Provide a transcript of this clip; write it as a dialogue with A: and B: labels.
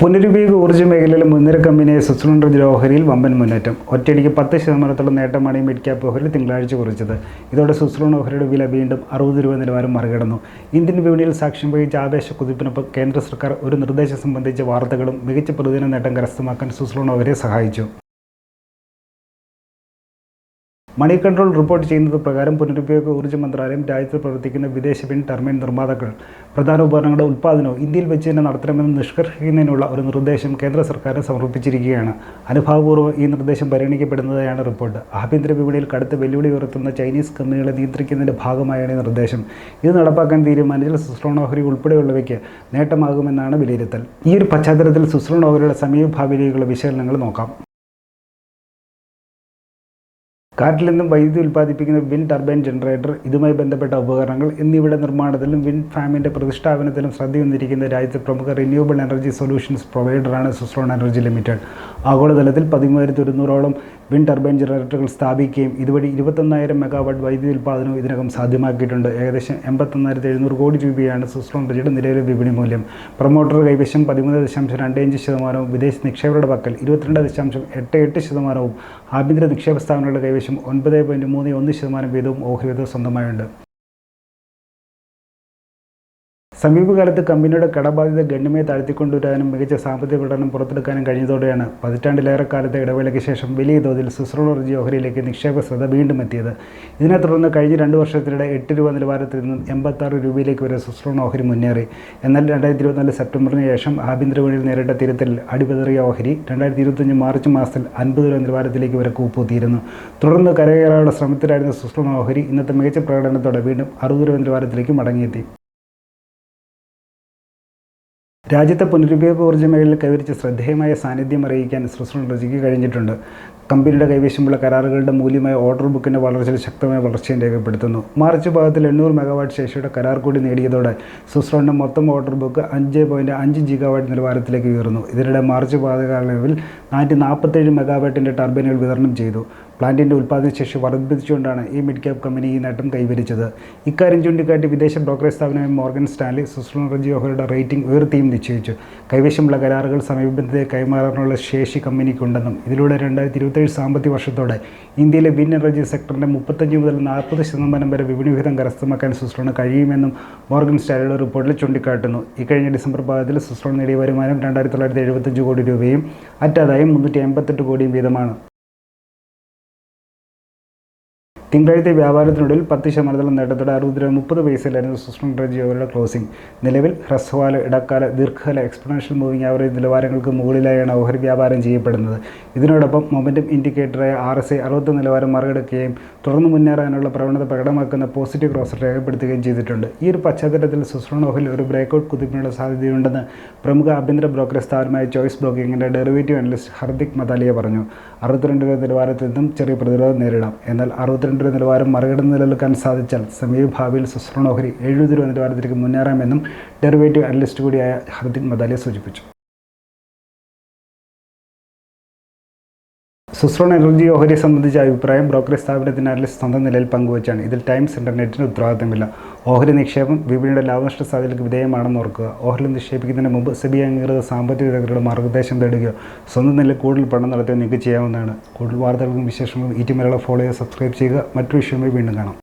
A: പുനരുപയോഗ ഊർജ്ജ മേഖലയിലെ മുൻനിര കമ്പനിയായ സുസ്ലോൺ എനർജി ഓഹരിയിൽ വമ്പൻ മുന്നേറ്റം. ഒറ്റയടിക്ക് 10% നേട്ടമാണ് ഈ മിഡ് ക്യാപ്പ് ഓഹരി തിങ്കളാഴ്ച കുറിച്ചത്. ഇതോടെ സുസ്ലോൺ ഓഹരിയുടെ വില വീണ്ടും 60 രൂപ നിലവാരം മറികടന്നു. ഇന്ത്യൻ വിപണിയിൽ സാക്ഷ്യം വഹിച്ച ആവേശ കുതിപ്പിനൊപ്പം കേന്ദ്ര സർക്കാർ ഒരു നിർദ്ദേശം സംബന്ധിച്ച വാർത്തകളും മികച്ച പ്രതിദിന നേട്ടം കരസ്ഥമാക്കാൻ സുസ്ലോൺ ഓഹരിയെ സഹായിച്ചു. മണി കൺട്രോൾ റിപ്പോർട്ട് ചെയ്യുന്നത് പ്രകാരം പുനരുപയോഗ ഊർജ്ജ മന്ത്രാലയം രാജ്യത്ത് പ്രവർത്തിക്കുന്ന വിദേശ വിൻഡ് ടർബൈൻ നിർമ്മാതാക്കൾ പ്രധാന ഉപകരണങ്ങളുടെ ഉൽപ്പാദനവും ഇന്ത്യയിൽ വെച്ച് തന്നെ നടത്തണമെന്ന് നിഷ്കർഷിക്കുന്നതിനുള്ള ഒരു നിർദ്ദേശം കേന്ദ്ര സർക്കാരിന് സമർപ്പിച്ചിരിക്കുകയാണ്. അനുഭാവപൂർവ്വം ഈ നിർദ്ദേശം പരിഗണിക്കപ്പെടുന്നതായാണ് റിപ്പോർട്ട്. ആഭ്യന്തര വിപണിയിൽ കടുത്ത വെല്ലുവിളി ഉയർത്തുന്ന ചൈനീസ് കമ്പനികളെ നിയന്ത്രിക്കുന്നതിൻ്റെ ഭാഗമായാണ് ഈ നിർദ്ദേശം. ഇത് നടപ്പാക്കാൻ തീരുമാനിച്ചാൽ സുസ്ലോൺ ഓഹരി ഉൾപ്പെടെയുള്ളവയ്ക്ക് നേട്ടമാകുമെന്നാണ് വിലയിരുത്തൽ. ഈ ഒരു പശ്ചാത്തലത്തിൽ സുസ്ലോൺ ഓഹരിയുടെ സമീപഭാവിയിലേക്കുള്ള വിശകലനങ്ങൾ നോക്കാം. കാറ്റിൽ നിന്നും വൈദ്യുതി ഉൽപ്പാദിപ്പിക്കുന്ന വിൻഡ് ടർബൈൻ ജനറേറ്റർ, ഇതുമായി ബന്ധപ്പെട്ട ഉപകരണങ്ങൾ എന്നിവയുടെ നിർമ്മാണത്തിലും വിൻഡ് ഫാമിൻ്റെ പ്രതിഷ്ഠാപനത്തിലും ശ്രദ്ധയൊന്നിരിക്കുന്ന രാജ്യത്തെ പ്രമുഖ റിന്യൂവബിൾ എനർജി സൊല്യൂഷൻസ് പ്രൊവൈഡറാണ് സുസ്ലോൺ എനർജി ലിമിറ്റഡ്. ആഗോളതലത്തിൽ 13,100ഓളം വിൻഡ് ടർബൈൻ ജനറേറ്ററുകൾ സ്ഥാപിക്കുകയും ഇതുവഴി 21,000 മെഗാവാട്ട് വൈദ്യുതി ഉൽപ്പാദനവും ഇതിനകം സാധ്യമാക്കിയിട്ടുണ്ട്. ഏകദേശം 81,700 കോടി രൂപയാണ് സുസ്ലോൺ എനർജിയുടെ നിലവിലെ വിപണി മൂല്യം. പ്രൊമോട്ടർ കൈവശം 13.25%, വിദേശ നിക്ഷേപകരുടെ പക്കൽ 22.88%, ആഭ്യന്തര നിക്ഷേപ സ്ഥാപനങ്ങളുടെ കൈവശം 9.31% വീതവും ഓഹരി സ്വന്തമായുണ്ട്. സമീപകാലത്ത് കമ്പനിയുടെ കടബാധ്യത ഗണ്യമായി താഴ്ത്തിക്കൊണ്ടുവരാനും മികച്ച സാമ്പത്തിക പഠനം പുറത്തെടുക്കാനും കഴിഞ്ഞതോടെയാണ് പതിറ്റാണ്ടിലേറെ കാലത്തെ ഇടവേളയ്ക്ക് ശേഷം വലിയ തോതിൽ സുസ്ലോൺ എനർജി ഓഹരിയിലേക്ക് നിക്ഷേപ ശ്രദ്ധ വീണ്ടും എത്തിയത്. ഇതിനെ തുടർന്ന് കഴിഞ്ഞ 2 വർഷത്തിനിടെ 8 രൂപ നിലവാരത്തിൽ നിന്നും 86 രൂപയിലേക്ക് വരെ സുസ്ലോൺ ഓഹരി മുന്നേറി. എന്നാൽ 2024 സെപ്റ്റംബറിന് ശേഷം ആഭ്യന്തര വിപണിയിൽ നേരിട്ട തിരുത്തലിൽ അടിപതറിയ ഓഹരി 2025 മാർച്ച് മാസത്തിൽ 50 രൂപ നിലവാരത്തിലേക്ക് വരെ കൂപ്പുകുത്തിയിരുന്നു. തുടർന്ന് കരകയറാനുള്ള ശ്രമത്തിലായിരുന്ന സുസ്ലോൺ ഓഹരി ഇന്നത്തെ മികച്ച പ്രകടനത്തോടെ വീണ്ടും 60 രൂപ നിലവാരത്തിലേക്ക് മടങ്ങിയെത്തി. രാജ്യത്തെ പുനരുപയോഗ ഊർജ്ജ മേഖലയിൽ കൈവരിച്ച ശ്രദ്ധേയമായ സാന്നിധ്യം അറിയിക്കാൻ സുസ്ലോൺ എനർജിക്ക് കഴിഞ്ഞിട്ടുണ്ട്. കമ്പനിയുടെ കൈവശമുള്ള കരാറുകളുടെ മൂല്യമായ ഓർഡർ ബുക്കിൻ്റെ വളർച്ചയിൽ ശക്തമായ വളർച്ചയും രേഖപ്പെടുത്തുന്നു. മാർച്ച് ഭാഗത്തിൽ 800 മെഗാവാട്ട് ശേഷിയുടെ കരാർ കൂടി നേടിയതോടെ സുസ്ലോണിൻ്റെ മൊത്തം ഓർഡർ ബുക്ക് 5.5 ഗിഗാവാട്ട് നിലവാരത്തിലേക്ക് ഉയർന്നു. ഇതിനിടെ മാർച്ച് പാദകാലയളവിൽ 447 മെഗാവാട്ടിൻ്റെ ടർബൈനുകൾ വിതരണം ചെയ്തു. പ്ലാന്റിൻ്റെ ഉൽപ്പാദനശേഷി വർദ്ധിപ്പിച്ചുകൊണ്ടാണ് ഈ മിഡ് ക്യാപ്പ് കമ്പനി ഈ നേട്ടം കൈവരിച്ചത്. ഇക്കാര്യം ചൂണ്ടിക്കാട്ടി വിദേശ ബ്രോക്കറേജ് സ്ഥാപനമായ മോർഗൻ സ്റ്റാൻലി സുസ്ലോൺ എനർജി ഓഹരിയുടെ റേറ്റിംഗ് ഉയർത്തിയും നിശ്ചയിച്ചു. കൈവശമുള്ള കരാറുകൾ സമീപത്തെ കൈമാറാനുള്ള ശേഷി കമ്പനിക്കുണ്ടെന്നും ഇതിലൂടെ 2027 സാമ്പത്തിക വർഷത്തോടെ ഇന്ത്യയിലെ വിൻഡ് എനർജി സെക്ടറിൻ്റെ 35 മുതൽ 40% വരെ വിപണി വിഹിതം കരസ്ഥമാക്കാൻ സുസ്ലോണിന് കഴിയുമെന്നും മോർഗൻ സ്റ്റാൻലിയുടെ റിപ്പോർട്ടിൽ ചൂണ്ടിക്കാട്ടുന്നു. ഇക്കഴിഞ്ഞ ഡിസംബർ പാദത്തിൽ സുസ്ലോൺ നേടിയ വരുമാനം 2,975 കോടി രൂപയും അറ്റാദായം 388 കോടിയും വീതമാണ്. തിങ്കളാഴ്ച വ്യാപാരത്തിനുള്ളിൽ 10% നേട്ടത്തോടെ 60.30 സുസ്ലോൺ എനർജി ഓഹരിയുടെ ക്ലോസിംഗ്. നിലവിൽ ഹ്രസ്വകാല, ഇടക്കാല, ദീർഘകാല എക്സ്പോണൻഷ്യൽ മൂവിംഗ് ആവറേജ് നിലവാരങ്ങൾക്ക് മുകളിലായാണ് ഓഹരി വ്യാപാരം ചെയ്യപ്പെടുന്നത്. ഇതിനോടൊപ്പം മൊമെൻറ്റം ഇൻഡിക്കേറ്ററായ RSI 60 നിലവാരം മറികടക്കുകയും തുടർന്ന് മുന്നേറാനുള്ള പ്രവണത പ്രകടമാക്കുന്ന പോസിറ്റീവ് ക്രോസ് റേഖപ്പെടുത്തുകയും ചെയ്തിട്ടുണ്ട്. ഈ ഒരു പശ്ചാത്തലത്തിൽ സുസ്ലോൺ ഓഹരിയിൽ ഒരു ബ്രേക്കൗട്ട് കുതിപ്പിനുള്ള സാധ്യതയുണ്ടെന്ന് പ്രമുഖ ആഭ്യന്തര ബ്രോക്കറേജ് സ്ഥാപനമായ ചോയ്സ് ബ്രോക്കിങ്ങിൻ്റെ ഡെറിവേറ്റീവ് അനലിസ്റ്റ് ഹർദിക് മതാലിയ പറഞ്ഞു. 62 രൂപ നിലവാരത്തിൽ നിന്നും ചെറിയ പ്രതിരോധം നേരിടാം. എന്നാൽ 62 നിലവാരം മറികടന്ന് നിലനിൽക്കാൻ സാധിച്ചാൽ സമീപഭാവിയിൽ സുസ്ലോൺ ഓഹരി 70 രൂപ നിലവാരത്തിലേക്ക് മുന്നേറാമെന്നും ഡെറിവേറ്റീവ് അനലിസ്റ്റ് കൂടിയായ ഹർദിക് മതാലിയ സൂചിപ്പിച്ചു. സുസ്ലോൺ എനർജി ഓഹരിയെ സംബന്ധിച്ച അഭിപ്രായം ബ്രോക്കറേജ് സ്ഥാപനത്തിൻ്റെ അനലിസ്റ്റ് സ്വന്തം നിലയിൽ പങ്കുവച്ചാണ്. ഇതിൽ ടൈംസ് ഇൻ്റർനെറ്റിന് ഉത്തരവാദിത്തമില്ല. ഓഹരി നിക്ഷേപം വിപണിയുടെ ലാഭനഷ്ട സാധ്യതയ്ക്ക് വിധേയമാണെന്ന് ഓർക്കുക. ഓഹരി നിക്ഷേപിക്കുന്നതിന് മുമ്പ് സെബി അംഗീകൃത സാമ്പത്തിക വിദഗ്ധരുടെ മാർഗ്ഗനിർദ്ദേശം തേടുകയോ സ്വന്തം നിലയിൽ കൂടുതൽ പഠനം നടത്തുകയോ നിങ്ങൾക്ക് ചെയ്യാവുന്നതാണ്. കൂടുതൽ വാർത്തകൾക്കും വിശേഷങ്ങളും ET മലയാളം ഫോളോ ചെയ്യുക, സബ്സ്ക്രൈബ് ചെയ്യുക. മറ്റൊരു വിഷയമായി വീണ്ടും കാണാം.